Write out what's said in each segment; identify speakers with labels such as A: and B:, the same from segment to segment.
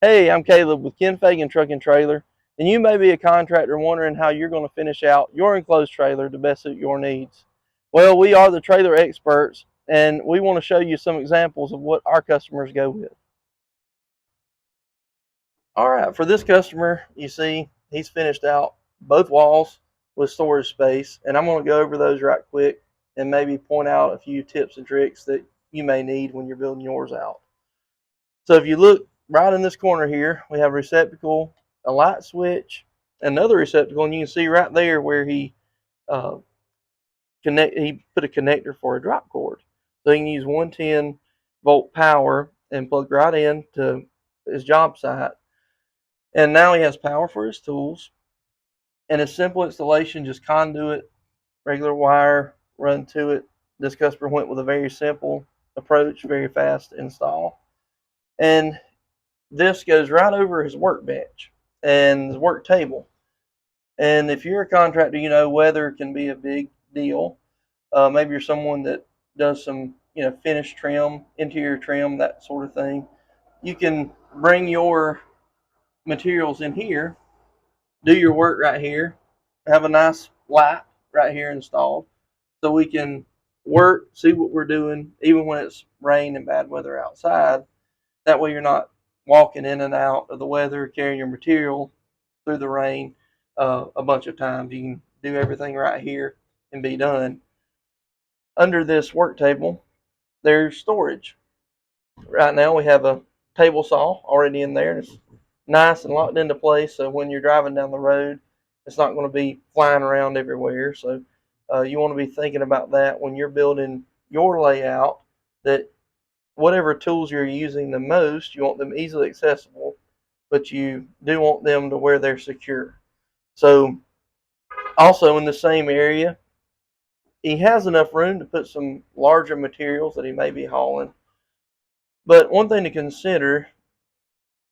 A: Hey, I'm Caleb with Feagin Truck and Trailer, and you may be a contractor wondering how you're going to finish out your enclosed trailer to best suit your needs. Well, we are the trailer experts, and we want to show you some examples of what our customers go with. All right, for this customer, you see he's finished out both walls with storage space, and I'm going to go over those right quick and maybe point out a few tips and tricks that you may need when you're building yours out. So if you look right in this corner here, we have a receptacle, a light switch, another receptacle, and you can see right there where uh, he put a connector for a drop cord. So he can use 110-volt power and plug right in to his job site. And now he has power for his tools. And a simple installation, just conduit, regular wire, run to it. This customer went with a very simple approach, very fast install. And this goes right over his workbench and his work table. And if you're a contractor, you know weather can be a big deal. Maybe you're someone that does some, finish trim, interior trim, that sort of thing. You can bring your materials in here, do your work right here, have a nice light right here installed, so we can work, see what we're doing, even when it's rain and bad weather outside. That way you're not walking in and out of the weather, carrying your material through the rain a bunch of times. You can do everything right here and be done. Under this work table, there's storage. Right now we have a table saw already in there. It's nice and locked into place, so when you're driving down the road, it's not going to be flying around everywhere. So you want to be thinking about that when you're building your layout, that whatever tools you're using the most, you want them easily accessible, but you do want them to where they're secure. So also in the same area, he has enough room to put some larger materials that he may be hauling. But one thing to consider,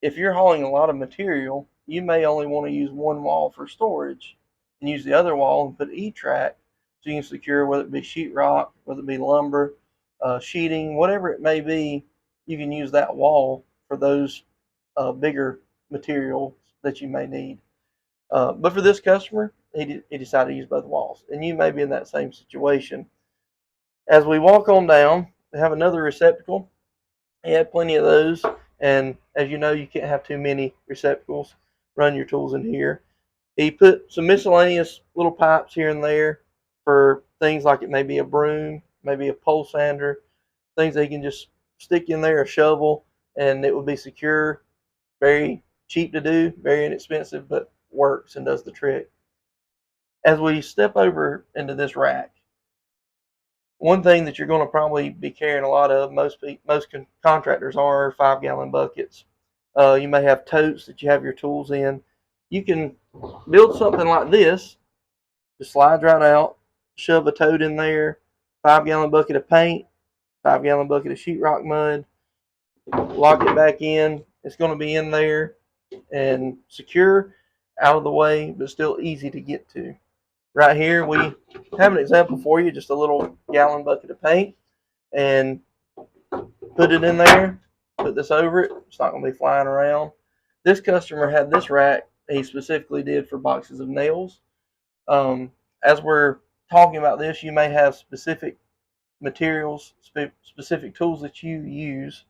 A: if you're hauling a lot of material, you may only want to use one wall for storage and use the other wall and put E-track so you can secure, whether it be sheetrock, whether it be lumber, sheeting, whatever it may be, you can use that wall for those bigger materials that you may need. But for this customer, he decided to use both walls, and you may be in that same situation. As we walk on down, we have another receptacle. He had plenty of those, and as you know, you can't have too many receptacles. Run your tools in here. He put some miscellaneous little pipes here and there for things like it may be a broom, maybe a pole sander, things that he can just stick in there, a shovel, and it would be secure. Very cheap to do, very inexpensive, but works and does the trick. As we step over into this rack, one thing that you're going to probably be carrying a lot of, most contractors are 5-gallon buckets. You may have totes that you have your tools in. You can build something like this. Just slides right out, shove a tote in there, 5-gallon bucket of paint, 5-gallon bucket of sheetrock mud, lock it back in. It's going to be in there and secure, out of the way, but still easy to get to. Right here, we have an example for you, just a little gallon bucket of paint, and put it in there, put this over it. It's not going to be flying around. This customer had this rack he specifically did for boxes of nails. As we're talking about this, you may have specific materials, specific tools that you use,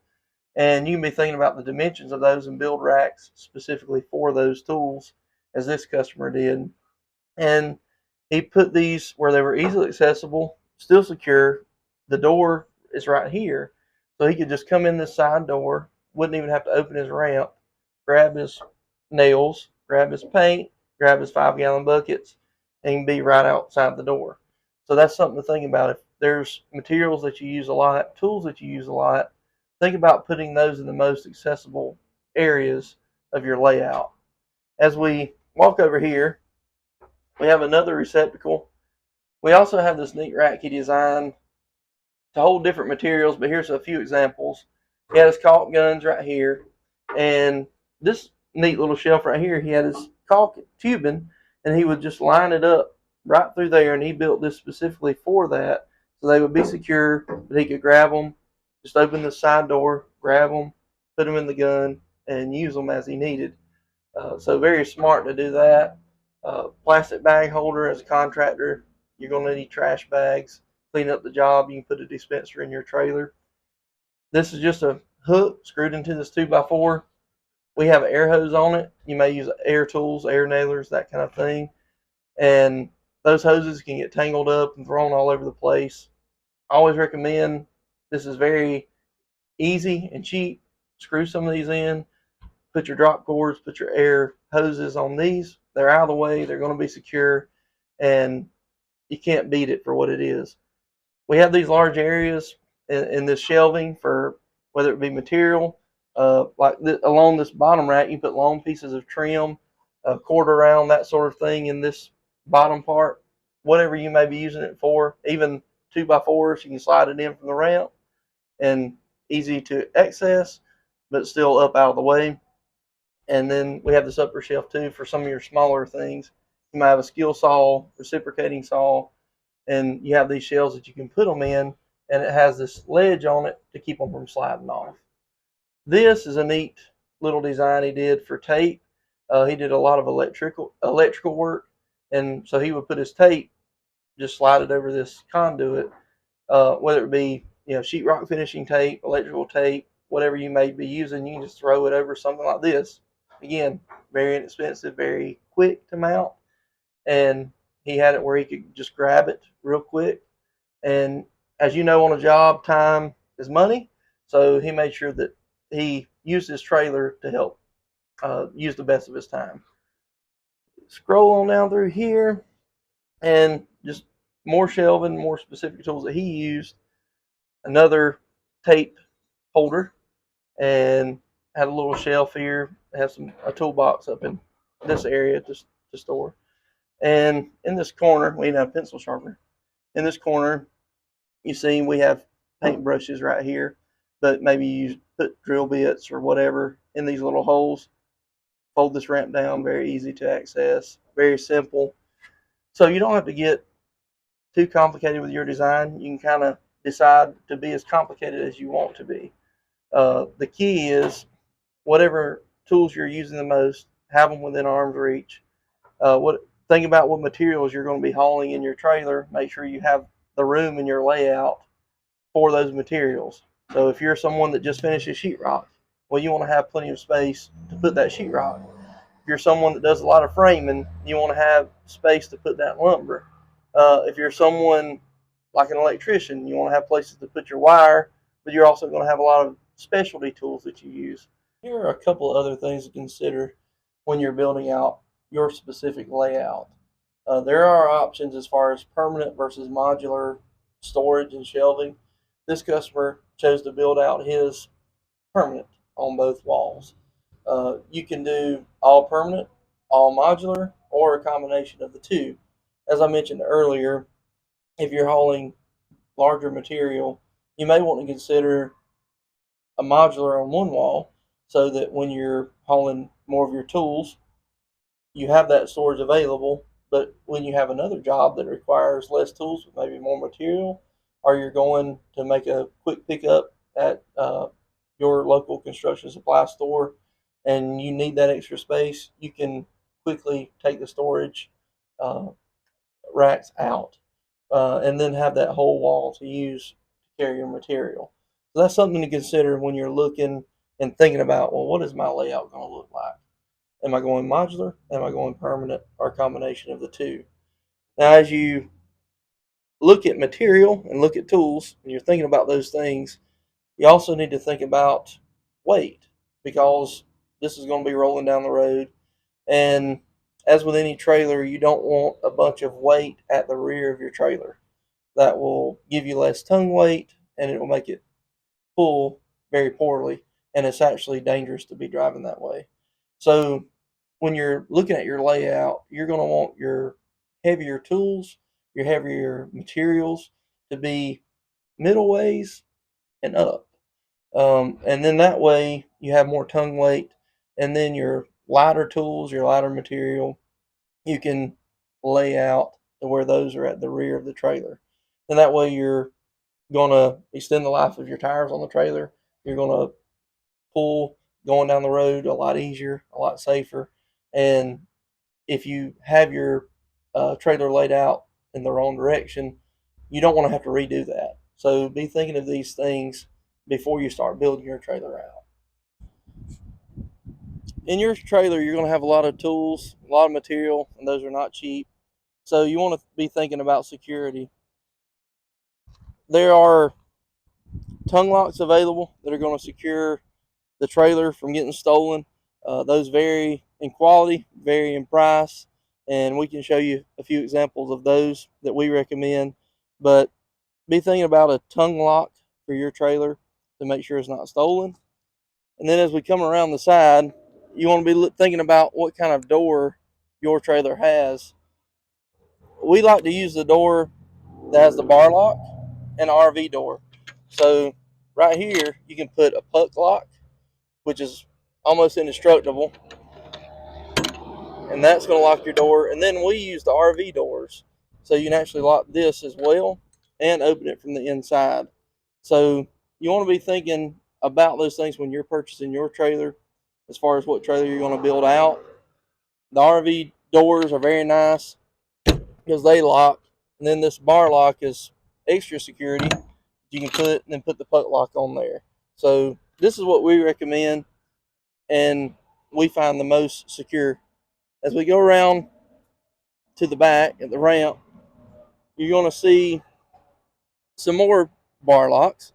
A: and you can be thinking about the dimensions of those and build racks specifically for those tools, as this customer did. And he put these where they were easily accessible, still secure. The door is right here, so he could just come in this side door, wouldn't even have to open his ramp, grab his nails, grab his paint, grab his 5-gallon buckets, and be right outside the door. So that's something to think about. If there's materials that you use a lot, tools that you use a lot, think about putting those in the most accessible areas of your layout. As we walk over here, we have another receptacle. We also have this neat rack he designed to hold different materials, but here's a few examples. He had his caulk guns right here, and this neat little shelf right here, he had his caulk tubing, and he would just line it up right through there, and he built this specifically for that, so they would be secure, but he could grab them, just open the side door, grab them, put them in the gun, and use them as he needed. So very smart to do that. Plastic bag holder. As a contractor, you're going to need trash bags. Clean up the job. You can put a dispenser in your trailer. This is just a hook screwed into this 2x4. We have an air hose on it. You may use air tools, air nailers, that kind of thing. And those hoses can get tangled up and thrown all over the place. I always recommend, this is very easy and cheap. Screw some of these in, put your drop cords, put your air hoses on these. They're out of the way, they're going to be secure, and you can't beat it for what it is. We have these large areas in this shelving for whether it be material, along this bottom rack, you put long pieces of trim, a cord around, that sort of thing in this bottom part, whatever you may be using it for. Even 2x4s, you can slide it in from the ramp and easy to access, but still up out of the way. And then we have this upper shelf too for some of your smaller things. You might have a skill saw, reciprocating saw, and you have these shelves that you can put them in, and it has this ledge on it to keep them from sliding off. This is a neat little design he did for tape. He did a lot of electrical work, and so he would put his tape, just slide it over this conduit, whether it be sheetrock finishing tape, electrical tape, whatever you may be using. You can just throw it over something like this. Again, very inexpensive, very quick to mount, and he had it where he could just grab it real quick. And as you know, on a job, time is money, so he made sure that he used his trailer to help use the best of his time. Scroll on down through here, and just more shelving, more specific tools that he used. Another tape holder, and had a little shelf here. Have a toolbox up in this area to store. And in this corner, we have a pencil sharpener. In this corner, you see we have paint brushes right here, but maybe you put drill bits or whatever in these little holes. Fold this ramp down, very easy to access, very simple. So you don't have to get too complicated with your design. You can kind of decide to be as complicated as you want to be. The key is whatever tools you're using the most, have them within arm's reach. Think about what materials you're going to be hauling in your trailer. Make sure you have the room in your layout for those materials. So if you're someone that just finishes sheetrock, well, you want to have plenty of space to put that sheetrock. If you're someone that does a lot of framing, you want to have space to put that lumber. If you're someone like an electrician, you want to have places to put your wire, but you're also going to have a lot of specialty tools that you use. Here are a couple of other things to consider when you're building out your specific layout. There are options as far as permanent versus modular storage and shelving. This customer chose to build out his permanent on both walls. You can do all permanent, all modular, or a combination of the two. As I mentioned earlier, if you're hauling larger material, you may want to consider a modular on one wall so that when you're hauling more of your tools, you have that storage available. But when you have another job that requires less tools but maybe more material, or you're going to make a quick pickup at your local construction supply store and you need that extra space, you can quickly take the storage uh, racks out and then have that whole wall to use to carry your material. So that's something to consider when you're looking and thinking about, well, what is my layout going to look like? Am I going modular? Am I going permanent? Or a combination of the two? Now, as you look at material and look at tools, and you're thinking about those things, you also need to think about weight, because this is going to be rolling down the road. And as with any trailer, you don't want a bunch of weight at the rear of your trailer. That will give you less tongue weight, and it will make it pull very poorly, and it's actually dangerous to be driving that way. So when you're looking at your layout, you're going to want your heavier tools, your heavier materials to be middle ways and up. And then that way you have more tongue weight, and then your lighter tools, your lighter material, you can lay out to where those are at the rear of the trailer. And that way you're going to extend the life of your tires on the trailer. You're going to pull going down the road a lot easier, a lot safer. And if you have your trailer laid out in the wrong direction, you don't want to have to redo that. So be thinking of these things before you start building your trailer out. In your trailer, you're going to have a lot of tools, a lot of material, and those are not cheap. So you want to be thinking about security. There are tongue locks available that are going to secure the trailer from getting stolen. Those vary in quality, vary in price, and we can show you a few examples of those that we recommend. But be thinking about a tongue lock for your trailer to make sure it's not stolen. And then as we come around the side, you want to be thinking about what kind of door your trailer has. We like to use the door that has the bar lock and an RV door. So right here, you can put a puck lock, which is almost indestructible, and that's going to lock your door. And then we use the RV doors, so you can actually lock this as well and open it from the inside. So you want to be thinking about those things when you're purchasing your trailer, as far as what trailer you're going to build out. The RV doors are very nice because they lock, and then this bar lock is extra security. You can put the puck lock on there. So this is what we recommend, and we find the most secure. As we go around to the back at the ramp, you're going to see some more bar locks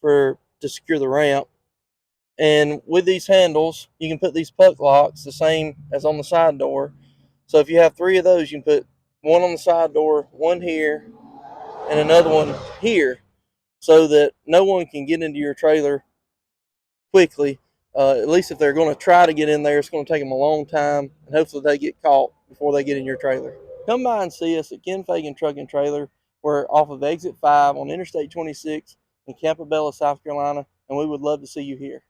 A: to secure the ramp. And with these handles, you can put these puck locks the same as on the side door. So if you have three of those, you can put one on the side door, one here, and another one here, so that no one can get into your trailer quickly. At least if they're going to try to get in there, it's going to take them a long time, and hopefully they get caught before they get in your trailer. Come by and see us at Feagin Truck and Trailer. We're off of Exit 5 on Interstate 26 in Campobello, South Carolina, and we would love to see you here.